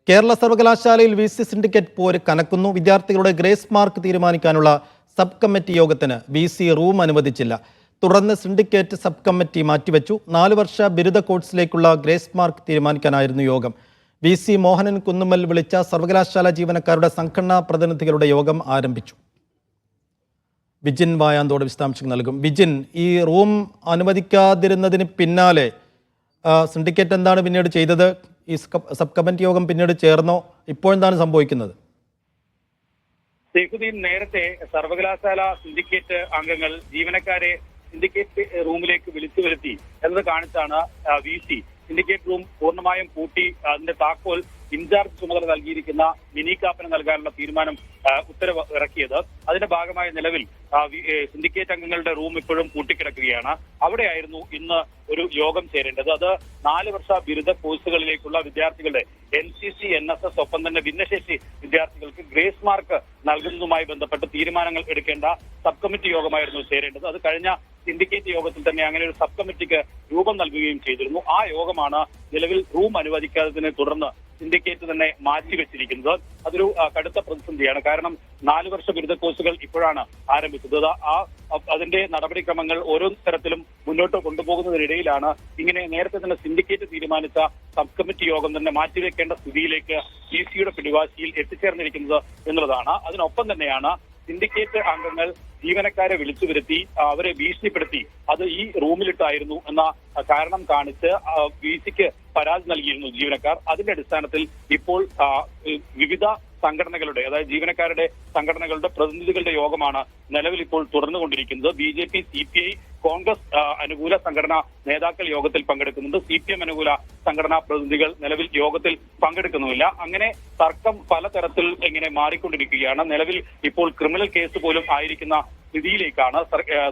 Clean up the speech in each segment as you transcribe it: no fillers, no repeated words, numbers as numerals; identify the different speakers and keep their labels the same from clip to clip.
Speaker 1: കേരള സർവകലാശാലയിൽ VC syndicate പോര് കനക്കുന്നു. വിദ്യാർത്ഥികളുടെ ഗ്രേസ് മാർക്ക് തീരുമാനിക്കാനുള്ള സബ് കമ്മിറ്റി യോഗത്തിന് VC റൂം അനുവദിച്ചില്ല. തുടർന്ന് സിൻഡിക്കേറ്റ് സബ് കമ്മിറ്റി മാറ്റിവെച്ചു. 4 വർഷ ബിരുദ കോഴ്സിലേക്കുള്ള ഗ്രേസ് മാർക്ക് തീരുമാനിക്കാനായിരുന്നു യോഗം. VC മോഹനൻ കുന്നുമ്മൽ വിളിച്ച സർവകലാശാല ജീവനക്കാരുടെ സംഘടനാ പ്രതിനിധികളുടെ യോഗം ആരംഭിച്ചു. വിജിൻ വായാന്തോട് വിശദാംശങ്ങൾ നൽകും. വിജിൻ, ഈ റൂം അനുവദിക്കാതിരുന്നതിന് പിന്നാലെ സിൻഡിക്കേറ്റ് എന്താണ് പിന്നീട് ചെയ്തത്? ഈ സബ് കമ്മിറ്റി യോഗം പിന്നീട് ചേർന്നോ? ഇപ്പോഴെന്താണ് സംഭവിക്കുന്നത്?
Speaker 2: സൈഫുദ്ദീൻ, നേരത്തെ സർവകലാശാല സിൻഡിക്കേറ്റ് അംഗങ്ങൾ ജീവനക്കാരെ സിൻഡിക്കേറ്റ് റൂമിലേക്ക് വിളിച്ചു വരുത്തി എന്നത് കാണിച്ചാണ് VC സിൻഡിക്കേറ്റ് റൂം പൂർണ്ണമായും പൂട്ടി അതിന്റെ താക്കോൽ ഇൻചാർജ് ചുമതല നൽകിയിരിക്കുന്ന മിനി കാപ്പന് നൽകാനുള്ള തീരുമാനം ഉത്തരവ് ഇറക്കിയത്. അതിന്റെ ഭാഗമായി നിലവിൽ സിൻഡിക്കേറ്റ് അംഗങ്ങളുടെ റൂം ഇപ്പോഴും പൂട്ടിക്കിടക്കുകയാണ്. അവിടെയായിരുന്നു ഇന്ന് ഒരു യോഗം ചേരേണ്ടത്. അത് 4 വർഷ ബിരുദ കോഴ്സുകളിലേക്കുള്ള വിദ്യാർത്ഥികളുടെ NCC NSS ഒപ്പം തന്നെ ഭിന്നശേഷി വിദ്യാർത്ഥികൾക്ക് ഗ്രേസ് മാർക്ക് നൽകുന്നതുമായി ബന്ധപ്പെട്ട് തീരുമാനങ്ങൾ എടുക്കേണ്ട സബ് കമ്മിറ്റി യോഗമായിരുന്നു ചേരേണ്ടത്. അത് കഴിഞ്ഞ സിൻഡിക്കേറ്റ് യോഗത്തിൽ തന്നെ അങ്ങനെ ഒരു സബ് കമ്മിറ്റിക്ക് രൂപം നൽകുകയും ചെയ്തിരുന്നു. ആ യോഗമാണ് നിലവിൽ റൂം അനുവദിക്കാത്തതിനെ തുടർന്ന് സിൻഡിക്കേറ്റ് തന്നെ മാറ്റിവെച്ചിരിക്കുന്നത്. അതൊരു കടുത്ത പ്രതിസന്ധിയാണ്. കാരണം 4 വർഷ ബിരുദ കോഴ്സുകൾ ഇപ്പോഴാണ് ആരംഭിച്ചത്. അതിന്റെ നടപടിക്രമങ്ങൾ ഓരോ തരത്തിലും മുന്നോട്ട് കൊണ്ടുപോകുന്നതിനിടയിലാണ് ഇങ്ങനെ നേരത്തെ തന്നെ സിൻഡിക്കേറ്റ് തീരുമാനിച്ച സബ് കമ്മിറ്റി യോഗം തന്നെ മാറ്റിവെക്കേണ്ട സ്ഥിതിയിലേക്ക് VCയുടെ പിടിവാശിയിൽ എത്തിച്ചേർന്നിരിക്കുന്നത് എന്നുള്ളതാണ്. അതിനൊപ്പം തന്നെയാണ് സിൻഡിക്കേറ്റ് അംഗങ്ങൾ ജീവനക്കാരെ വിളിച്ചു വരുത്തി അവരെ ഭീഷണിപ്പെടുത്തി അത് ഈ റൂമിലിട്ടായിരുന്നു എന്ന കാരണം കാണിച്ച് VCക്ക് പരാതി നൽകിയിരുന്നു ജീവനക്കാർ. അതിന്റെ അടിസ്ഥാനത്തിൽ ഇപ്പോൾ വിവിധ സംഘടനകളുടെ, അതായത് ജീവനക്കാരുടെ സംഘടനകളുടെ പ്രതിനിധികളുടെ യോഗമാണ് നിലവിൽ ഇപ്പോൾ തുടർന്നുകൊണ്ടിരിക്കുന്നത്. BJP, CPI, കോൺഗ്രസ് അനുകൂല സംഘടനാ നേതാക്കൾ യോഗത്തിൽ പങ്കെടുക്കുന്നുണ്ട്. CPM അനുകൂല സംഘടനാ പ്രതിനിധികൾ നിലവിൽ യോഗത്തിൽ പങ്കെടുക്കുന്നുമില്ല. അങ്ങനെ തർക്കം പലതരത്തിൽ ഇങ്ങനെ മാറിക്കൊണ്ടിരിക്കുകയാണ്. നിലവിൽ ഇപ്പോൾ ക്രിമിനൽ കേസ് പോലും ആയിരിക്കുന്ന സ്ഥിതിയിലേക്കാണ്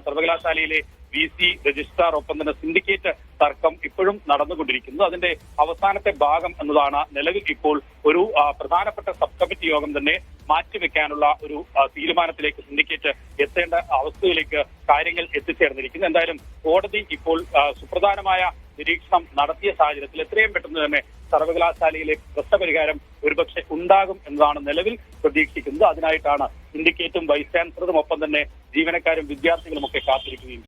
Speaker 2: സർവകലാശാലയിലെ VC രജിസ്ട്രാർ ഒപ്പം തന്നെ സിൻഡിക്കേറ്റ് തർക്കം ഇപ്പോഴും നടന്നുകൊണ്ടിരിക്കുന്നത്. അതിന്റെ അവസാനത്തെ ഭാഗം എന്നതാണ് നിലവിൽ ഇപ്പോൾ ഒരു പ്രധാനപ്പെട്ട സബ് കമ്മിറ്റി യോഗം തന്നെ മാറ്റിവെക്കാനുള്ള ഒരു തീരുമാനത്തിലേക്ക് സിൻഡിക്കേറ്റ് എത്തേണ്ട അവസ്ഥയിലേക്ക് കാര്യങ്ങൾ എത്തിച്ചേർന്നിരിക്കുന്നു. എന്തായാലും കോടതി ഇപ്പോൾ സുപ്രധാനമായ നിരീക്ഷണം നടത്തിയ സാഹചര്യത്തിൽ എത്രയും പെട്ടെന്ന് തന്നെ സർവകലാശാലയിലെ പ്രശ്നപരിഹാരം ഒരുപക്ഷെ ഉണ്ടാകും എന്നതാണ് നിലവിൽ പ്രതീക്ഷിക്കുന്നത്. അതിനായിട്ടാണ് സിൻഡിക്കേറ്റും വൈസ് ചാൻസലറും ഒപ്പം തന്നെ ജീവനക്കാരും വിദ്യാർത്ഥികളും ഒക്കെ കാത്തിരിക്കുകയും